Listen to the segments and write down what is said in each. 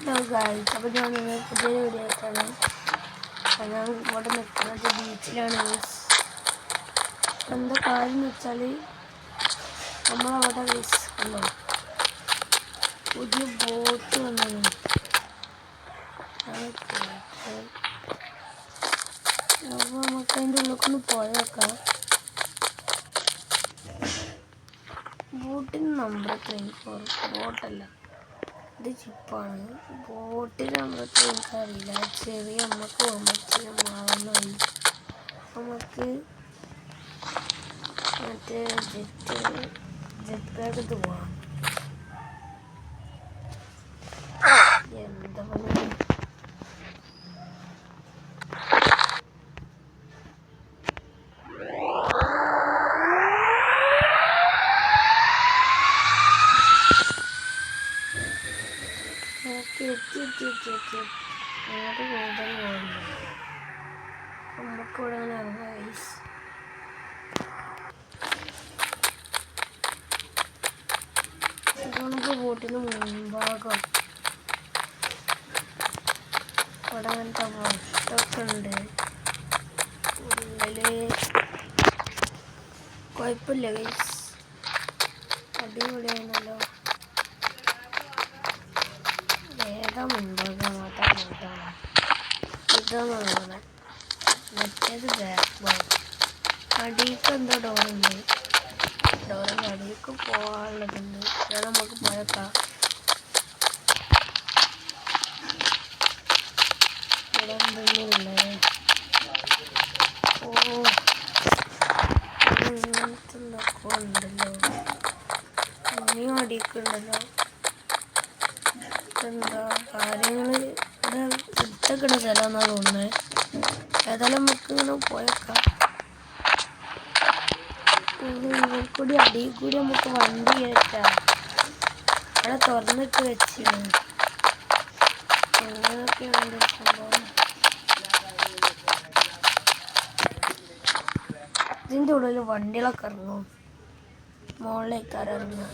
Guys, അപ്പോൾ ഞാൻ പുതിയൊരു വീഡിയോ ആയിട്ടാണ്. ഞാൻ ഇവിടെ നിൽക്കുന്നത് ബീച്ചിലാണ്. എന്താ കാര്യം എന്ന് വെച്ചാൽ നമ്മളവിടെ ഉണ്ടോ പുതിയ ബോട്ട് വന്നു. അപ്പോൾ നമുക്ക് അതിൻ്റെ ഉള്ളിലേക്കൊന്ന് പോയേക്കാം. ബോട്ടിന് നമ്പർ 34 ബോട്ടല്ല, ഇത് ചിപ്പാണ്. ബോട്ടിൽ നമ്പർ എനിക്കറിയില്ല. ചെറിയ അമ്മക്ക് പോകാൻ പറ്റിയ മാറുന്നതാണ്. നമുക്ക് മറ്റേ ജെറ്റ് പാക്ക് ഇത് പോവാം. എന്താ പറയുക, അങ്ങോട്ട് കൂടുതൽ പോകുന്നു. നമുക്കിവിടെ അങ്ങനെ ഇറങ്ങാം. ഇതാണ് ബോട്ടിന് മുൻഭാഗം. ഇവിടെ അങ്ങനത്തെ വട്ടമൊക്കെ ഉണ്ട്. ഉള്ളില് കുഴപ്പമില്ല ഗൈസ്, അടിപൊളിയാണല്ലോ. ഏതാ മുൻഭാഗം? ഇതാണ് മറ്റേത് ബാക്ക് ഭാഗം. അടിയിലേക്ക് എന്തോ ഡോറുണ്ട്. ഡോറിൻ്റെ അടിയിലേക്ക് പോകാനുള്ളതുണ്ട്. ഞാൻ നമുക്ക് പോയേക്കാം. ഇവിടെ എന്തെങ്കിലുള്ളത്? ഓ, ഇങ്ങനത്തെ എന്തൊക്കെ ഉണ്ടല്ലോ. ഇനിയും അടിയിക്കുണ്ടല്ലോ. എന്താ കാര്യങ്ങൾ ഇവിടെ ഇട്ടൊക്കെയുള്ള സ്ഥലമെന്നാണ് തോന്നുന്നത്. ഏതായാലും നമുക്ക് ഇങ്ങനെ പോയേക്കാം. കൂടി അടിയിൽ കൂടി നമുക്ക് വണ്ടി കയറ്റാം. അവിടെ തുറന്നിട്ട് വെച്ചിരുന്നു. അങ്ങനെയൊക്കെയാണ് സംഭവം. ഇതിൻ്റെ ഉള്ളിൽ വണ്ടികളൊക്കെ ഇറങ്ങും. മുകളിലേക്ക് ഇറങ്ങും.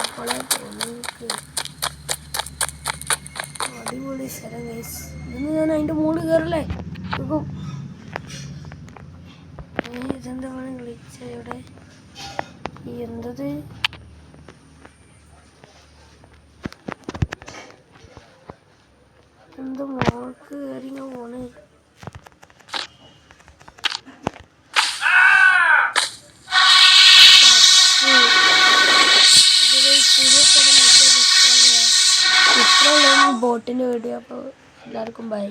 അപ്പോഴേ തോന്നുന്നു അടിപൊളി സ്ഥലം ഗൈസ്. ഇന്ന് ഞാൻ അതിൻ്റെ മുകളിൽ കയറല്ലേ? ഇതെന്താ വിളിച്ച ഇവിടെ എന്തത്? എന്താ മോൾക്ക് കയറിങ്ങ പോണ്? ഇത്രയുള്ള ബോട്ടിൻ്റെ വീഡിയോ. അപ്പോൾ എല്ലാവർക്കും ബൈ.